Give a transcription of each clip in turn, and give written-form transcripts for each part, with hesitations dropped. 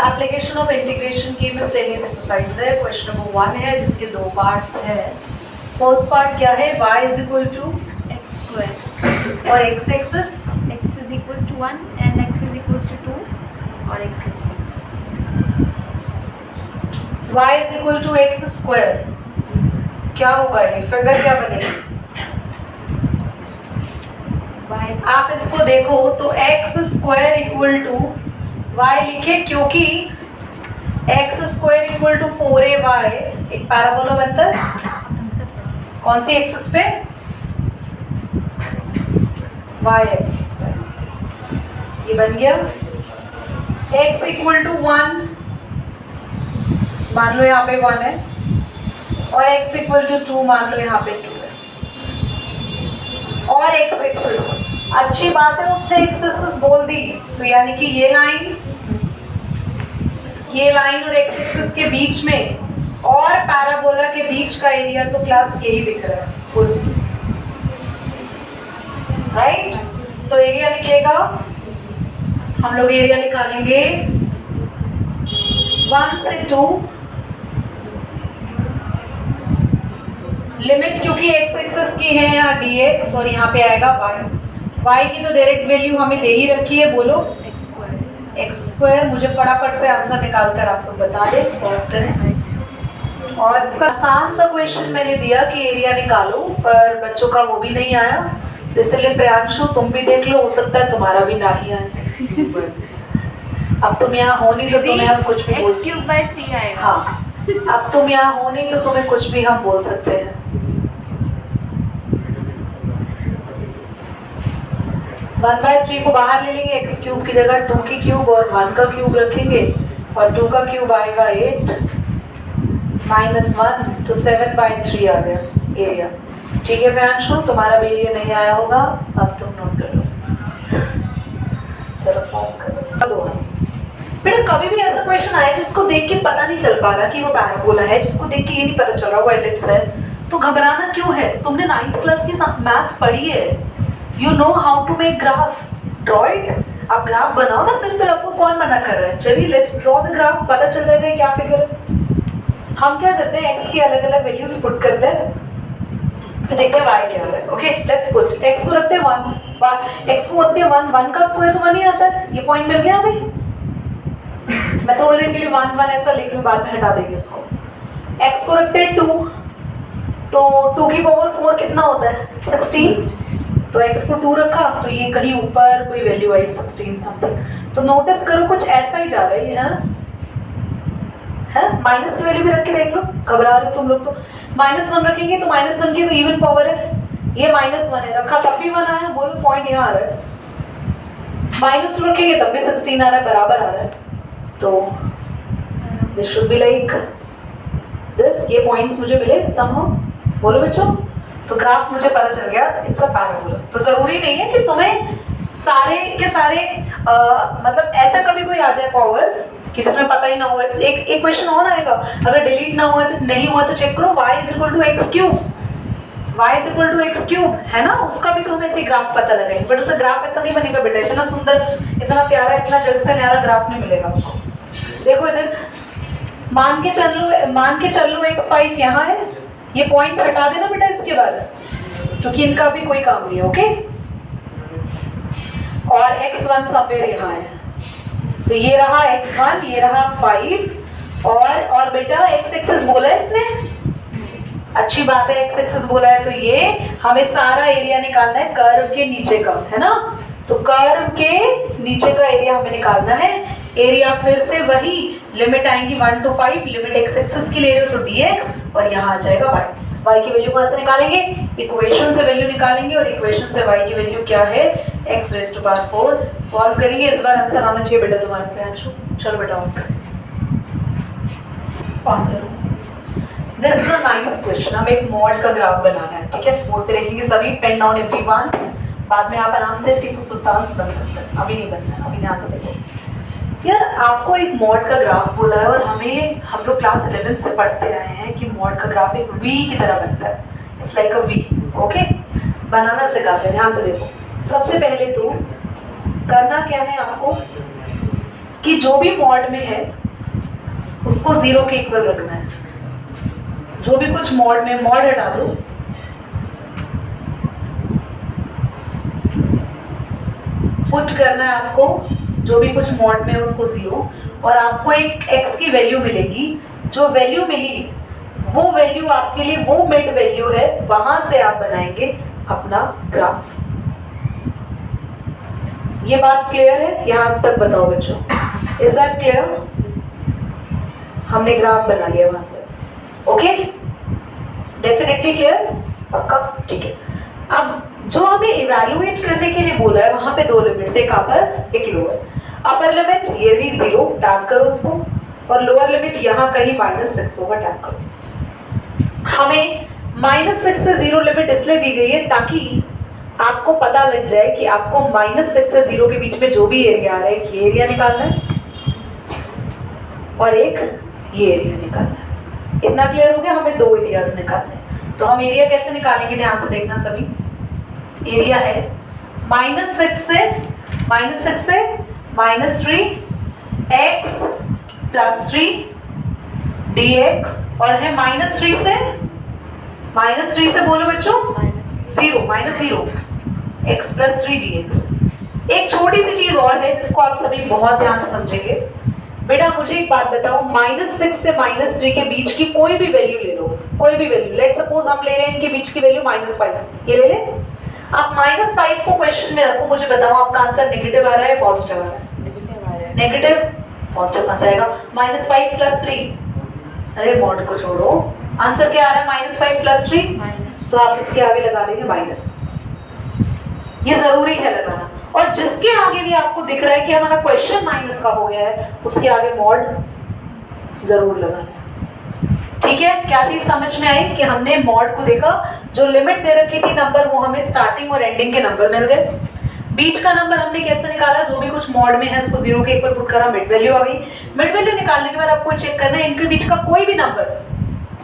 Application of integration की miscellaneous exercise है। Question number 1 है जिसके 2 पार्ट्स है। फर्स्ट पार्ट क्या है, y is equal to x square और x axis x is equals to 1 and x is equals to 2 और x axis y is equal to x square. क्या होगा ये फिगर, क्या बनेगी? y आप इसको देखो तो x square equal to y लिखे, क्योंकि x square equal to 4ay एक पैराबोला बनता है। कौन सी एक्सिस पे? वाई एक्सिस पे। ये बन गया x इक्वल टू 1, मान लो यहाँ पे 1 है, और x इक्वल टू 2 मान लो यहाँ पे 2 है। और x एक्सिस, अच्छी बात है उससे x एक्सिस बोल दी, तो यानी कि ये लाइन और x एक्सिस के बीच में और पैराबोला के बीच का एरिया तो क्लास यही दिख रहा है फुल, राइट? तो एरिया निकलेगा, हम लोग एरिया निकालेंगे 1 से 2 लिमिट, क्योंकि x एक्सिस की है यहाँ dx और यहाँ पे आएगा y की तो डायरेक्ट वैल्यू हमें दे ही रखी है, बोलो x स्क्वायर। मुझे फटाफट से आंसर निकाल कर आपको बता दे, पॉज करें। और इसका आसान सा क्वेश्चन मैंने दिया कि एरिया निकालो, पर बच्चों का वो भी नहीं आया, तो इसलिए प्रियांशु तुम भी देख लो, हो सकता है तुम्हारा भी ना ही आए। अब तुम यहाँ हो नहीं तो तुम्हें हम कुछ भी बोल x³ आएगा। हाँ, अब तुम यहाँ हो नहीं तो तुम्हें कुछ भी हम बोल सकते हैं। 1/3 को बाहर ले लेंगे, x³ की जगह 2 की क्यूब और 1 का क्यूब रखेंगे, और 2 का क्यूब आएगा 8 माइनस 1, तो 7/3 आ गया एरिया। ठीक है प्रियांशु, तुम्हारा भी एरिया नहीं आया होगा, अब तुम नोट कर लो। चलो पास करो। बेटा कभी भी ऐसा क्वेश्चन आया जिसको देख के पता नहीं चल पा रहा कि वो पैराबोला है, जिसको देख के ये नहीं पता चल रहा वो एलिप्स है, तो घबराना क्यों है? तुमने 9th क्लास की मैथ्स पढ़ी है, you know how to make graph, draw it. आप ग्राफ बनाओ ना सिंपल, आपको कौन मना कर रहा है? चलिए लेट्स ड्रॉ द ग्राफ, पता चल जाएगा क्या फिगर। हम क्या करते हैं, x की अलग अलग वैल्यूज पुट करते हैं, फिर देखते हैं y क्या आ रहा है। ओके लेट्स पुट, x को रखते हैं 1, x को रखते हैं 1 का स्क्वायर तो 1 ही आता है, ये पॉइंट मिल गया हमें। मैं थोड़ी देर के लिए 1 ऐसा लिख लूं, बाद में हटा देंगे इसको। x को रखते हैं 2, तो 2 की पावर 4 कितना होता है? 16, तो x को 2 रखा तो ये कहीं ऊपर कोई वैल्यू आई 16 समथिंग। तो नोटिस करो कुछ ऐसा ही जा रहा है, माइनस की वैल्यू भी रख के देख लो, घबरा रहे हो तुम लोग तो। -1 रखेंगे तो -1 की तो इवन पावर है, ये -1 है, रखा तब भी 1 आया, बोलो पॉइंट यहाँ आ रहा है। -2 रखेंगे तब भी 16 आ रहा है, बराबर आ रहा है, तो this should be like this. ये पॉइंट्स मुझे मिले समहाउ, बोलो बच्चों। तो ग्राफ मुझे पता चल गया, इट्स अ पैराबोला। तो जरूरी नहीं है कि तुम्हें सारे के सारे मतलब ऐसा कभी कोई आ जाए पावर कि जिसमें पता ही ना हो। एक क्वेश्चन और आएगा, अगर डिलीट ना हुआ तो नहीं हुआ तो चेक करो, y is equal to x³ है ना, उसका भी तो हमें ऐसे ग्राफ पता लगाएंगे। बट उसका ग्राफ ऐसा नहीं बनेगा बेटा, इतना सुंदर, इतना प्यारा, इतना जग से न्यारा ग्राफ नहीं मिलेगा आपको। देखो इधर मान के चल लो x5 यहाँ है, ये पॉइंट्स हटा देना बेटा इसके बाद, क्योंकि इनका भी कोई काम नहीं है। ओके, और x1 समवेयर यहाँ है, तो ये रहा x1, ये रहा 5, और बेटा x एक्सिस बोला है इसने, अच्छी बात है, x एक्सिस बोला है, तो ये हमें सारा एरिया निकालना है कर्व के नीचे का, है ना। तो कर्व के नीचे का एरिया हमें निकालना है। एरिया फिर से वही, लिमिट आएंगी 1 to 5, लिमिट x एक्सिस की ले रहे हो तो dx, और यहाँ आ जाएगा y की वैल्यू कहाँ से निकालेंगे? इक्वेशन से वैल्यू निकालेंगे, और इक्वेशन से y की वैल्यू क्या है? x⁴। सॉल्व करेंगे, इस बार आंसर आना चाहिए बेटा तुम्हारे प्रियांशु। चलो बेटा ऑन करो। This is a nice question. हम एक मॉड का ग्राफ बनाना है, ठीक है? बोर्ड पे लिखेंगे सभी, पेन डाउन एवरीवन। बाद में आप आराम से टिपू सुल्तान बन सकते हैं, अभी नहीं बनना, अभी ध्यान से देखो यार। आपको एक मॉड का ग्राफ बोला है, और हम लोग क्लास 11 से पढ़ते आए हैं कि मॉड का ग्राफ एक वी की तरह बनता है, it's like a V. Okay, बनाना सिखाते हैं, ध्यान से देखो। सबसे पहले तो करना क्या है आपको, कि जो भी मॉड में है उसको 0 के इक्वल रखना है। जो भी कुछ मॉड में, मॉड हटा दो, पुट करना है आपको जो भी कुछ मॉड में है उसको 0, और आपको एक x की वैल्यू मिलेगी। जो वैल्यू मिली वो वैल्यू आपके लिए वो मिड वैल्यू है, वहां से आप बनाएंगे अपना ग्राफ। ये बात क्लियर है? यहां तक बताओ बच्चों, इज दैट क्लियर? हमने ग्राफ बना लिया वहां से। Okay, definitely clear? पक्का? ठीक है। अब जो हमें इवैल्यूएट करने के लिए बोला है वहां पे दो लिमिट्स, एक अपर एक लोअर। अपर लिमिट ये रही 0, टैप करो उसको, और लोअर लिमिट यहाँ कहीं -6 होगा, टैप करो। हमें -6 से 0 लिमिट इसलिए दी गई है ताकि आपको पता लग जाए कि आपको -6 से 0 के बीच में जो भी एरिया आ रहा है, एक ये एरिया निकालना है और एक ये एरिया निकालना है। इतना क्लियर हो गया? हमें दो एरियाज निकालने हैं। तो हम एरिया कैसे निकालेंगे, ध्यान से देखना सभी। एरिया है -6 से -3 x + 3 dx, और है -3 से बोलो बच्चों 0 x + 3 dx। एक छोटी सी चीज और है जिसको आप सभी बहुत ध्यान से समझेंगे। बेटा मुझे एक बात बताओ, -6 से -3 के बीच की कोई भी वैल्यू ले लो, कोई भी वैल्यू। लेट सपोज हम ले रहे हैं इनके बीच की वैल्यू -5, ये ले लें। आप -5 को क्वेश्चन में रखो, मुझे बताओ आपका आंसर नेगेटिव आ रहा है पॉजिटिव आ रहा है? नेगेटिव। पॉजिटिव कहां से आएगा? -5 + 3। अरे मॉड को छोड़ो, आंसर क्या आ रहा है? -5 + 3। तो आप इसके आगे लगा देंगे माइनस। ये जरूरी है लगाना। और जिसके आगे भी आपको दिख रहा है कि हमारा क्वेश्चन माइनस का हो गया है, उसके आगे मॉड जरूर लगाना। ठीक है? क्या चीज समझ में आई कि हमने मॉड को देखा, जो लिमिट दे रखी थी नंबर, वो हमें स्टार्टिंग और एंडिंग के नंबर मिल गए। बीच का नंबर हमने कैसे निकाला? जो भी कुछ मॉड में है उसको 0 के इक्वल पुट करा, मिड वैल्यू आ गई। मिड वैल्यू निकालने के बाद आपको चेक करना है इनके बीच का कोई भी नंबर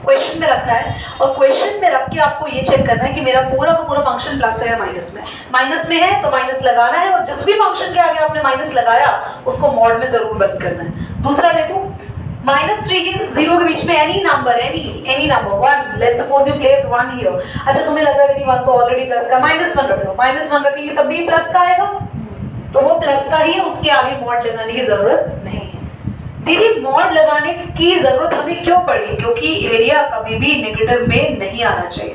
क्वेश्चन में रखना है, और क्वेश्चन में रख के आपको ये चेक करना है कि मेरा पूरा का पूरा फंक्शन प्लस है या माइनस में। माइनस में है तो माइनस लगाना है, और जिस भी फंक्शन के आगे आपने माइनस लगाया उसको मॉड में जरूर बंद करना है। दूसरा देखो, -3 की 0 के बीच में any number 1, let's suppose you place 1 here. अच्छा तुम्हें लग रहा है कि 1 तो ऑलरेडी प्लस का, -1 रख लो। -1 रखेंगे तब भी प्लस का आएगा, तो वो प्लस का ही है, उसके आगे मॉड लगाने की जरूरत नहीं है। दीदी मॉड लगाने की जरूरत हमें क्यों पड़ी? क्योंकि एरिया कभी भी नेगेटिव में नहीं आना चाहिए।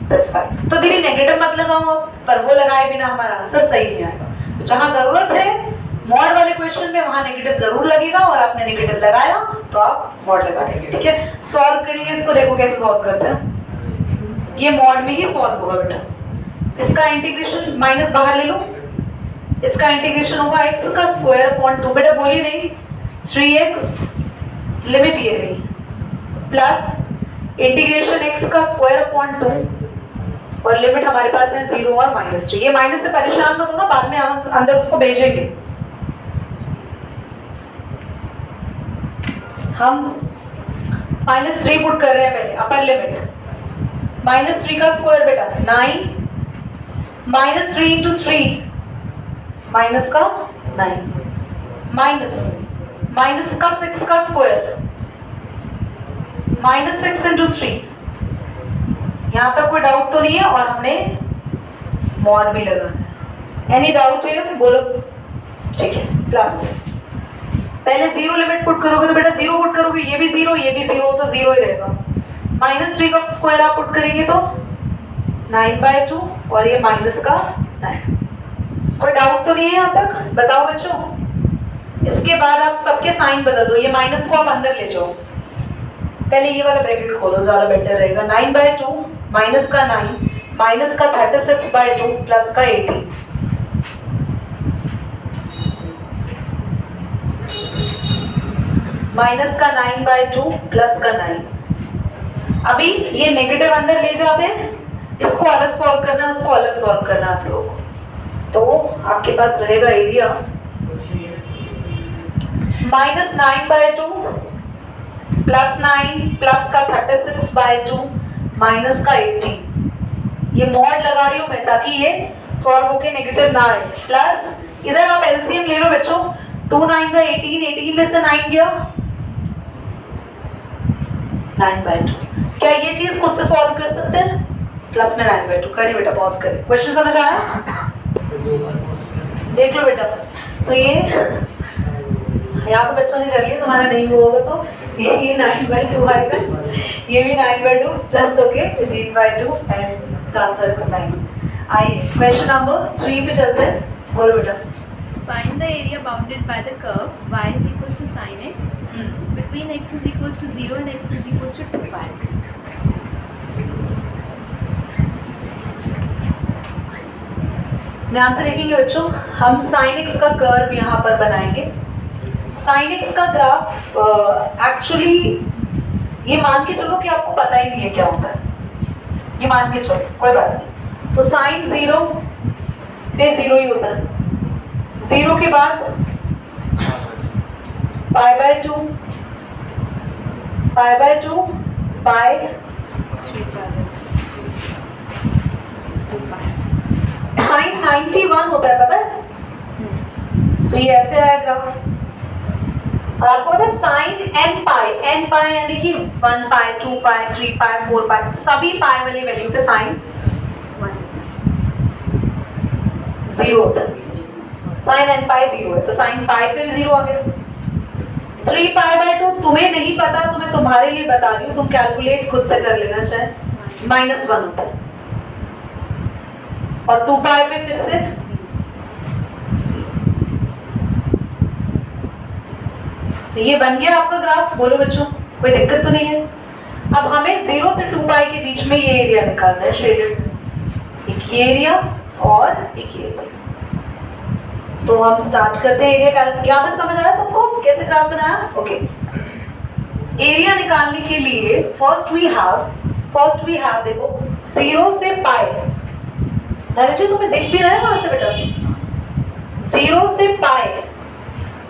That's fine. तो दीदी नेगेटिव मत लगाओ, पर वो लगाए बिना हमारा आंसर सही नहीं आएगा। तो जहां जरूरत है मॉड वाले क्वेश्चन में, वहां नेगेटिव जरूर लगेगा, और आपने नेगेटिव लगाया तो आप मॉड लगा देंगे। ठीक है? सॉल्व करेंगे इसको, देखो कैसे सॉल्व करते हैं। ये मॉड में ही सॉल्व होगा बेटा। इसका इंटीग्रेशन माइनस बाहर ले लो, इसका इंटीग्रेशन होगा x का स्क्वायर अपॉन 2। बेटा बोलिए नहीं, 3x लिमिट ये रही, प्लस इंटीग्रेशन x का स्क्वायर अपॉन 2, और लिमिट हमारे पास है 0 और -3। ये माइनस से परेशान मत हो ना, बाद में हम अंदर उसको भेजेंगे। हम -3 पुट कर रहे हैं पहले, अपर लिमिट। -3 का स्क्वायर बेटा 9, -3 × 3 माइनस का 9, माइनस का 6 का स्क्वायर, -6 × 3। यहां तक कोई डाउट तो नहीं है? और हमने मॉड भी लगाना है। एनी डाउट है? बोलो। ठीक है, प्लस पहले 0 लिमिट पुट करोगे तो बेटा 0 पुट करोगे, ये भी 0 ये भी 0, तो 0 ही रहेगा। -3 का स्क्वायर आप पुट करेंगे तो 9/2, और ये माइनस का 9। कोई डाउट तो नहीं है यहां तक? बताओ बच्चों। इसके बाद आप सबके साइन बदल दो, ये माइनस को आप अंदर ले जाओ। पहले ये वाला ब्रैकेट खोलो, ज्यादा बेटर रहेगा। 9/2 माइनस का 9, माइनस का 36/2 प्लस का 80। माइनस का 9/2 प्लस का 9। अभी ये नेगेटिव अंदर ले जाते हैं, इसको अलग सॉल्व करना है, उसको अलग सॉल्व करना है आप लोगों को। तो आपके पास रहेगा एरिया -9/2 प्लस 9 प्लस का 36/2 माइनस का 80। ये मॉड लगा रही हूं मैं ताकि ये सॉल्व होके नेगेटिव ना आए। प्लस इधर आप एलसीएम ले लो बच्चों, 2 9 जा 18, 18 में से 9 गया 9/2। क्या ये चीज खुद से सॉल्व कर सकते हैं? प्लस में 9/2 करिए बेटा, पॉज करिए। क्वेश्चन समझ आया? देख लो बेटा। तो ये यहाँ तो बच्चों ने कर लिया, तुम्हारा नहीं हुआ होगा तो ये 9/2 आएगा, ये भी 9/2 प्लस होके 18/2 एंड द आंसर इज 9। आइए क्वेश्चन नंबर 3 पे चलते हैं। बोलो बेटा। Find the area bounded by the curve y is equals to sin x between x is equals to 0 and x is equals to 2 pi. ध्यान से देखेंगे बच्चों, हम sin x का कर्व यहाँ पर बनाएंगे। sin x का ग्राफ एक्चुअली ये मान के चलो कि आपको पता ही नहीं है क्या होता है, ये मान के चलो, कोई बात नहीं। तो sin 0 पे 0 ही होता है, 0 के बाद π/2 π/2 पाई 3 pi. 2 pi. sin 91 होता है, पता है? तो ये ऐसे आएगा। और आपको पता है sin n पाई यानी कि 1 पाई 2 पाई 3 पाई 4 पाई, सभी पाई वाली वैल्यू पे साइन 0 होता है। sin n पाई 0 है तो sin पाई पे भी 0 आ गया। 3 π/2 तुम्हें नहीं पता, तो मैं तुम्हारे लिए बता रही हूँ, तुम कैलकुलेट खुद से कर लेना चाहे, -1 होता है। और 2 पाई में फिर से तो ये बन गया आपका ग्राफ। बोलो बच्चों, कोई दिक्कत तो नहीं है? अब हमें 0 से 2 पाई के बीच में ये एरिया निकालना है, शेडेड, एक ये एरिया और एक ये एरिया। तो हम स्टार्ट करते हैं एरिया का। क्या तक समझ आया सबको कैसे ग्राफ बनाया? ओके। एरिया निकालने के लिए फर्स्ट वी हैव देखो 0 से पाई। धैर्य तुम्हें दिख भी रहा है वहां से बेटा? 0 से पाई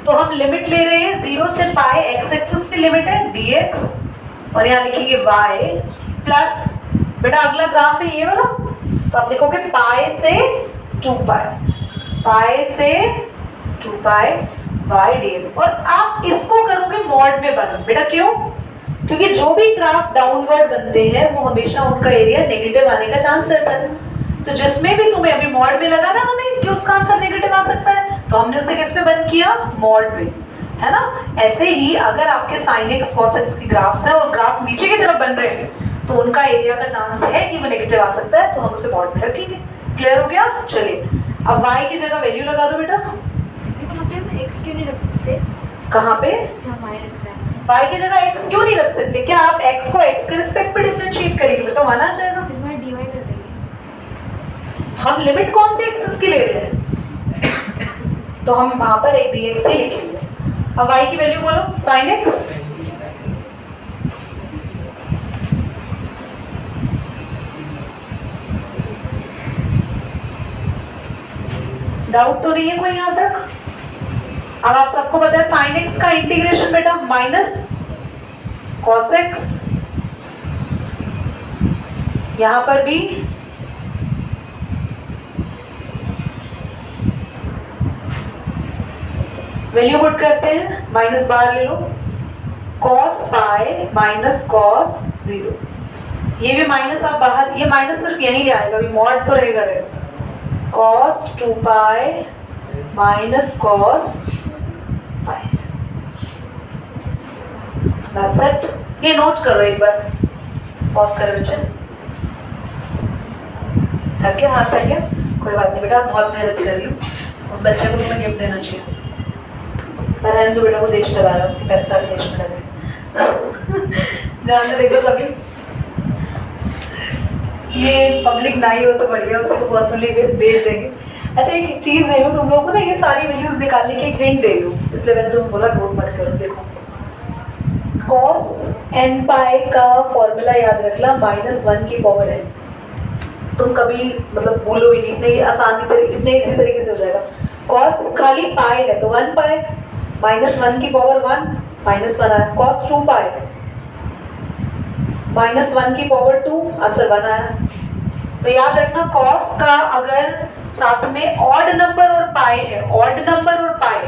तो हम लिमिट ले रहे हैं 0 से पाई, एक्स एक्सिस की लिमिट है dx और यहाँ लिखेंगे y प्लस बेटा अगला ग्राफ है ये वाला, तो आप लिखोगे पाई से 2 पाई, पाई से 2 पाई y dx। और आप इसको करोगे मॉड में बंद। बेटा क्यों? क्योंकि जो भी ग्राफ डाउनवर्ड बनते हैं वो हमेशा उनका एरिया नेगेटिव आने का चांस रहता है। तो जिसमें भी तुम्हें अभी मॉड में लगा ना हमें कि उसका आंसर नेगेटिव आ सकता है, तो हमने उसे किस पे बंद किया? मॉड में, है ना? ऐसे ही अगर आपके sin x cos x के ग्राफ्स हैं और ग्राफ नीचे की तरफ बन रहे हैं तो उनका एरिया का चांस है कि वो नेगेटिव आ सकता है, तो हम उसे मॉड में रखेंगे। क्लियर हो गया? चलिए अब y की जगह वैल्यू लगा दो बेटा। देखो मतलब x क्यों नहीं रख सकते? कहाँ पे? जहाँ y रख रहा है। y की जगह x क्यों नहीं रख सकते? क्या आप x को x के रिस्पेक्ट पे डिफरेंशिएट करेंगे? फिर तो माना आ जाएगा। फिर वहाँ dy कर देंगे। हम लिमिट कौन से एक्सिस की ले रहे हैं? तो हम वहां पर एक dx ही लिखेंगे। अब y की वैल्यू बोलो, sin x डाउट तो नहीं है कोई यहाँ तक? अब आप सबको पता है sin x का इंटीग्रेशन बेटा माइनस cos x, यहाँ पर भी वैल्यू पुट करते हैं, माइनस बाहर ले लो, cos पाई माइनस cos 0, ये भी माइनस आप बाहर, ये माइनस सिर्फ यहीं ले आएगा, अभी मॉड तो रहेगा cos 2 pi minus cos pi. That's it। ये नोट करो एक बार, पॉज करो बच्चे। थक गया? हाँ थक गया, कोई बात नहीं बेटा, बहुत मेहनत कर रही हूँ, उस बच्चे को तुम्हें गिफ्ट देना चाहिए। पर तो बेटा वो देश चला रहा है, उसके पैसे सारे देश में लगे। ध्यान से देखो सभी, ये पब्लिक ना ही हो तो बढ़िया, उसे तो पर्सनली भेज देंगे। अच्छा एक चीज दे रही हूँ तुम लोगों को ना, ये सारी वैल्यूज निकालने की एक हिंट दे रही हूँ, इसलिए मैंने तुम बोला नोट मत करो। देखो cos n पाई का फॉर्मूला याद रखना, -1 की पावर है। तुम कभी मतलब भूलो ही नहीं, इतने आसानी तरीके, इतने इजी तरीके से हो जाएगा। cos खाली पाई है तो 1 पाई, -1 की पावर 1, -1 आया। cos 2 पाई -1 की पावर 2, आंसर 1 आया। तो याद रखना cos का अगर साथ में ऑड नंबर और पाई है, ऑड नंबर और पाई,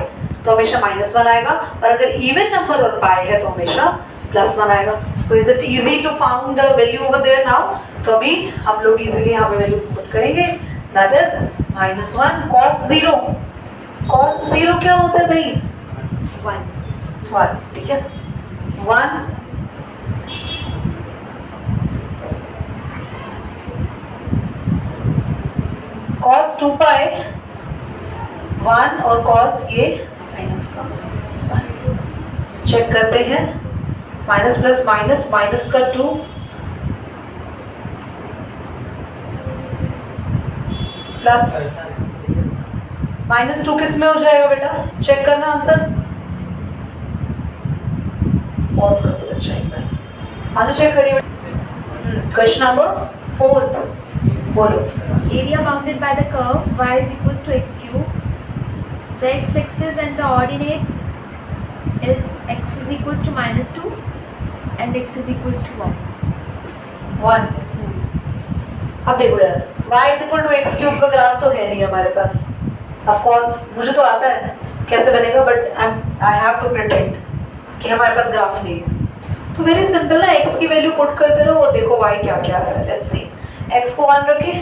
तो हमेशा -1 आएगा, और अगर इवन नंबर और पाई है तो हमेशा +1 आएगा. So is it easy to found the value over there now? तो अभी हम लोग इजीली यहाँ पे वैल्यूज पुट करेंगे. That is -1 cos 0. cos 0 क्या होता है भाई? 1. ठीक है, 1 cos 2 पाई 1 और cos ये माइनस का 1. चेक करते हैं. माइनस प्लस माइनस, माइनस का 2 प्लस -2 किस में हो जाएगा बेटा? चेक करना आंसर. पॉज कर दो बच्चा, एक बार आंसर चेक करिए. Question number 4. बोलो. Area bounded by the curve y is equals to x cube. The x-axis and the ordinates is x is equals to -2 and x is equals to 1. 1. अब देखो यार, y is equal to x cube का graph तो है नहीं हमारे पास. Of course मुझे तो आता है कैसे बनेगा, but I have to pretend कि हमारे पास ग्राफ नहीं है. तो वेरी सिंपल ना, x की वैल्यू पुट करते रहो और देखो y क्या क्या है. Let's see. x को 1 रखें,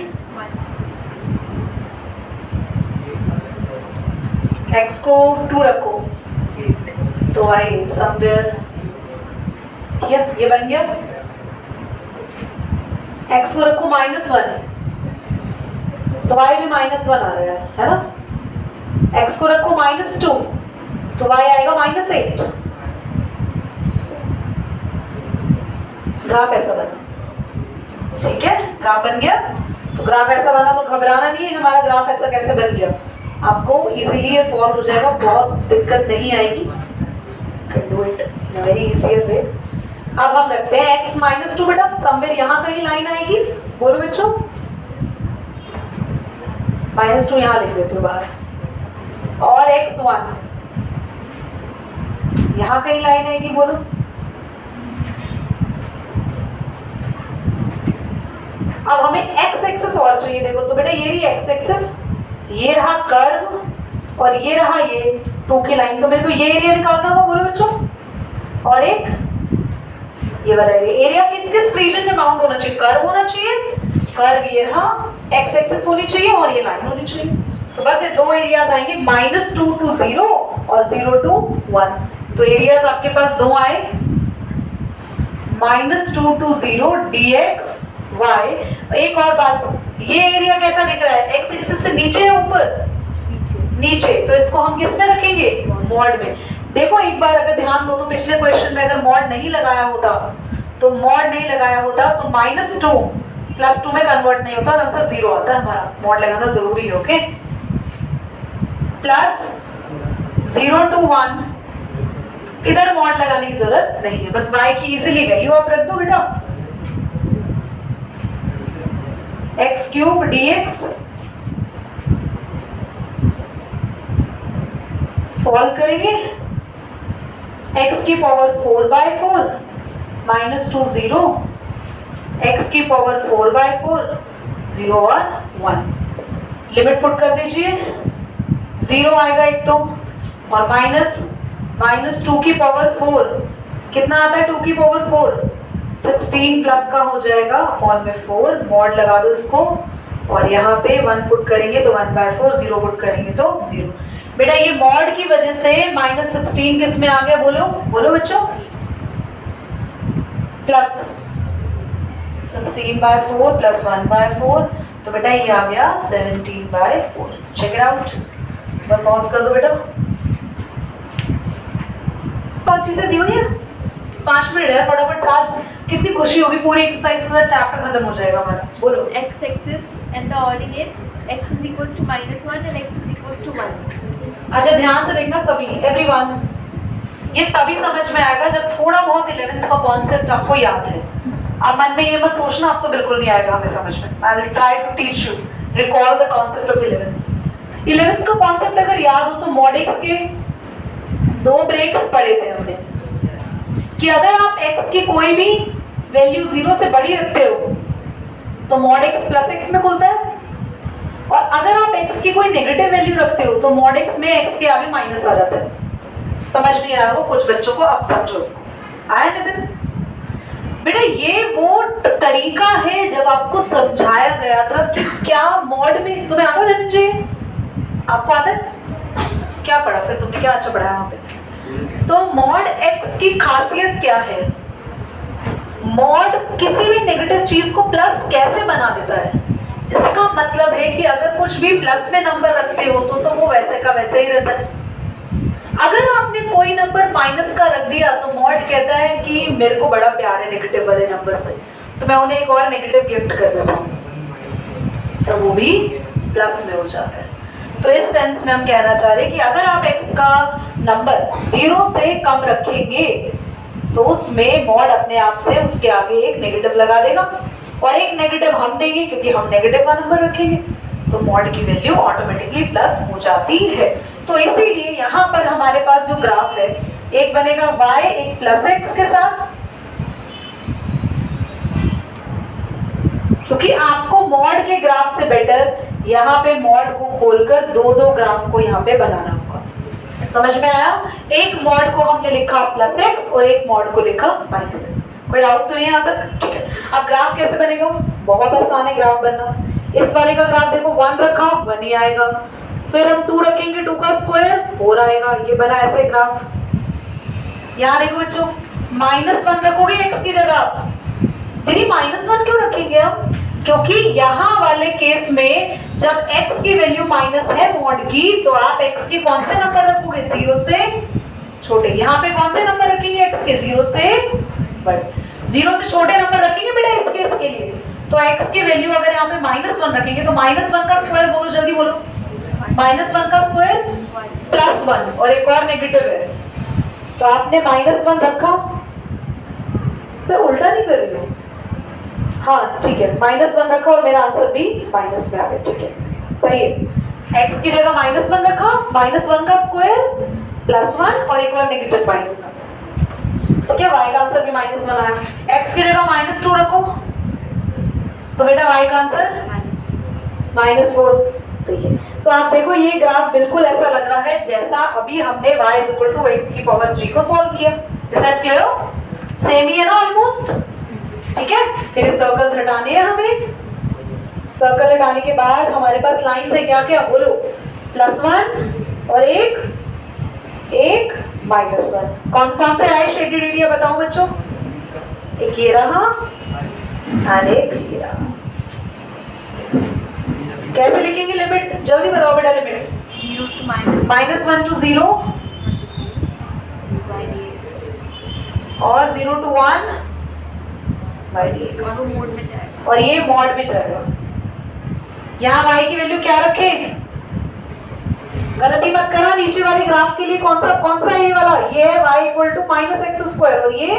x को 2 रखो, तो y समवेयर ये बन गया. x को रखो -1, तो y भी -1 आ रहा है ना. x को रखो -2, तो y आएगा -8. ग्राफ ऐसा बना. ठीक है, ग्राफ बन गया. तो ग्राफ ऐसा बना तो घबराना नहीं है, हमारा ग्राफ ऐसा कैसे बन गया. आपको इजीली ये सॉल्व हो जाएगा, बहुत दिक्कत नहीं आएगी. Can do it in a very easier way. अब हम रखते हैं x -2 बेटा, समवेयर यहाँ कहीं लाइन आएगी. बोलो बच्चों. -2 यहाँ लिख देते हो बाहर, और x1 यहाँ कहीं लाइन आएगी. बोलो. अब हमें x एक्सिस और चाहिए. देखो तो बेटा ये रही x एक्सिस, ये रहा कर्व, और ये रहा ये 2 की लाइन. तो मेरे को ये एरिया निकालना होगा. बोलो बच्चों. और एक ये वाला एरिया किस किस रीजन में बाउंड होना चाहिए? कर्व होना चाहिए, कर्व ये रहा, x एक्सिस होनी चाहिए, और ये लाइन होनी चाहिए. तो बस ये 2 एरियाज आएंगे, -2 to 0 और 0 to 1. तो एरियाज आपके पास 2 आए, -2 to 0 dx y. एक और बात, ये एरिया कैसा दिख रहा है? x एक्सिस से नीचे है ऊपर? नीचे. तो इसको हम किस में रखेंगे? मॉड में. देखो एक बार अगर ध्यान दो तो पिछले क्वेश्चन में अगर मॉड नहीं लगाया होता, तो -2 + 2 में कन्वर्ट नहीं होता, आंसर 0 आता है हमारा. मॉड लगाना जरूरी है. ओके. प्लस 0 to 1, इधर मॉड लगाने की जरूरत नहीं है, बस y की इजीली वैल्यू आप रख दो बेटा. x³ dx. सॉल्व करेंगे. x की पावर 4/4 -2 0, x की पावर 4/4 0 और 1. लिमिट पुट कर दीजिए. 0 आएगा एक तो, और -2 की पावर 4 कितना आता है? 2 की पावर 4 16 प्लस का हो जाएगा, और में 4. मॉड लगा दो इसको, और यहाँ पे 1 पुट करेंगे तो 1/4, 0 पुट करेंगे तो 0. बेटा ये मॉड की वजह से -16 किस में आ गया? बोलो बोलो बच्चों. प्लस 16/4 प्लस 1/4, तो बेटा ये आ गया 17/4. Check it out. मैं पॉज कर दो बेटा. 5 चीजें दी हुई है, 5 मिनट है फटाफट. आज कितनी खुशी होगी, पूरी एक्सरसाइज का चैप्टर खत्म हो जाएगा हमारा. बोलो. X axis and the ordinates x is equals to -1 and x is equals to 1. अच्छा ध्यान से देखना सभी, एवरीवन. ये तभी समझ में आएगा जब थोड़ा बहुत 11th का कॉन्सेप्ट आपको याद है. अब मन में ये मत सोचना अब तो बिल्कुल नहीं आएगा हमें समझ में. I will try to teach you, recall the concept of 11th का कॉन्सेप्ट अगर याद हो तो मॉडिक्स के 2 ब्रेक्स पढ़े थे हमने, कि अगर आप x की कोई भी वैल्यू 0 से बड़ी रखते हो तो mod x + x में खुलता है, और अगर आप x की कोई नेगेटिव वैल्यू रखते हो तो मॉड x में x के आगे माइनस आ जाता है। समझ नहीं आया वो कुछ बच्चों को, अब समझो उसको। आया नितिन? बेटा ये वो तरीका है जब आपको समझाया गया था कि क्या मॉड में, तुम्हें आता है धनंजय? आपको आता है? क्या पढ़ा फिर तुमने, क्या अच्छा पढ़ाया वहां पे? तो मॉड x की खासियत क्या है? मॉड किसी भी नेगेटिव चीज को प्लस कैसे बना देता है? इसका मतलब है कि अगर कुछ भी प्लस में नंबर रखते हो तो वो वैसे का वैसे ही रहता है। अगर आपने कोई नंबर माइनस का रख दिया तो मॉड कहता है कि मेरे को बड़ा प्यार है नेगेटिव वाले नंबर से, तो मैं उन्हें एक और नेगेटिव गिफ्ट कर देता हूँ, तो वो भी प्लस में हो जाता है। तो इस सेंस में हम कहना चाह रहे हैं कि अगर आप x का नंबर 0 से कम रखेंगे तो उसमें मॉड अपने आप से उसके आगे एक नेगेटिव लगा देगा, और एक नेगेटिव हम देंगे क्योंकि हम नेगेटिव का नंबर रखेंगे, तो मॉड की वैल्यू ऑटोमेटिकली प्लस हो जाती है। तो इसीलिए यहाँ पर हमारे पास जो ग्राफ है, एक बनेगा y एक प्लस x के साथ, क्योंकि आपको मॉड के ग्राफ से बेटर यहाँ पे मॉड को खोलकर दो ग्राफ को यहाँ पे बनाना होगा। समझ में आया? एक मॉड को हमने लिखा प्लस x और एक मॉड को लिखा माइनस x। कोई डाउट तो नहीं यहाँ तक? ठीक है। अब ग्राफ कैसे बनेगा? बहुत आसान है ग्राफ बनना। इस वाले का ग्राफ देखो 1 रखा 1 ही आएगा, फिर हम 2 रखेंगे 2 का स्क्वायर 4 आएगा, ये बना ऐसे ग्राफ। यहाँ देखो बच्चों, -1 रखोगे x की जगह, दीदी -1 क्यों रखेंगे हम? क्योंकि यहाँ वाले केस में जब x की वैल्यू माइनस है मॉड की, तो आप x के कौन से नंबर रखोगे? 0 से छोटे। यहाँ पे कौन से नंबर रखेंगे x के? 0 से बड़े। 0 से छोटे नंबर रखेंगे बेटा इस केस के लिए। तो x की वैल्यू अगर यहाँ पे -1 रखेंगे तो -1 का स्क्वायर बोलो, जल्दी बोलो। -1 का स्क्वायर +1 और एक और नेगेटिव है, तो आपने -1 रखा। मैं उल्टा नहीं कर रही हूँ, हाँ ठीक है, -1 रखा और मेरा आंसर भी माइनस में आ गया। ठीक है, सही है। x की जगह -1 रखा, -1 का स्क्वायर +1 और एक और नेगेटिव -1, तो क्या y का आंसर भी -1 आया। x की जगह -2 रखो तो बेटा y का आंसर -4। तो आप देखो ये ग्राफ बिल्कुल ऐसा लग रहा है जैसा अभी हमने y = x³ को सॉल्व किया। Is that clear? सेम ही है ना ऑलमोस्ट? ठीक है। फिर सर्कल्स हटाने हैं हमें। सर्कल हटाने के बाद हमारे पास लाइन है क्या क्या बोलो? +1 और एक -1। कौन कौन से आए शेडेड एरिया बताओ बच्चों? एक ये रहा और एक ये रहा। कैसे लिखेंगे लिमिट? जल्दी बताओ बेटा लिमिट। 0 to -1 to 0 और 0 to 1 by dx। और वो मोड में जाएगा और ये मॉड में जाएगा। यहाँ y की वैल्यू क्या रखें? गलती मत करना, नीचे वाले ग्राफ के लिए कौन सा ये वाला? ये है y = -x²। और ये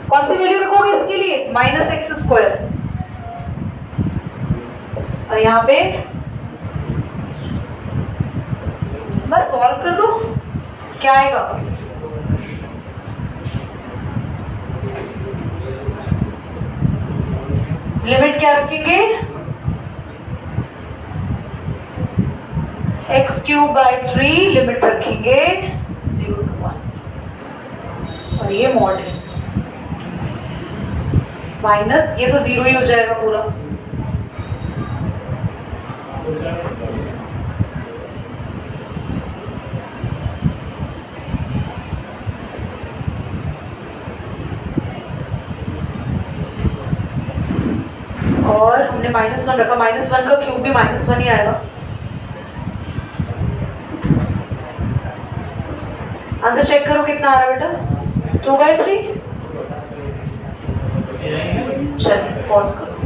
कौन सी वैल्यू रखोगे इसके लिए? -x²। और यहाँ पे बस सॉल्व कर दो, क्या आएगा? लिमिट क्या रखेंगे? x³/3 लिमिट रखेंगे 0 to 1। और ये मॉड है माइनस, ये तो 0 ही हो जाएगा पूरा। और हमने -1 रखा, -1 का क्यूब भी -1 ही आएगा। आंसर चेक करो कितना आ रहा है बेटा? 2/3। चलिए पॉज करो।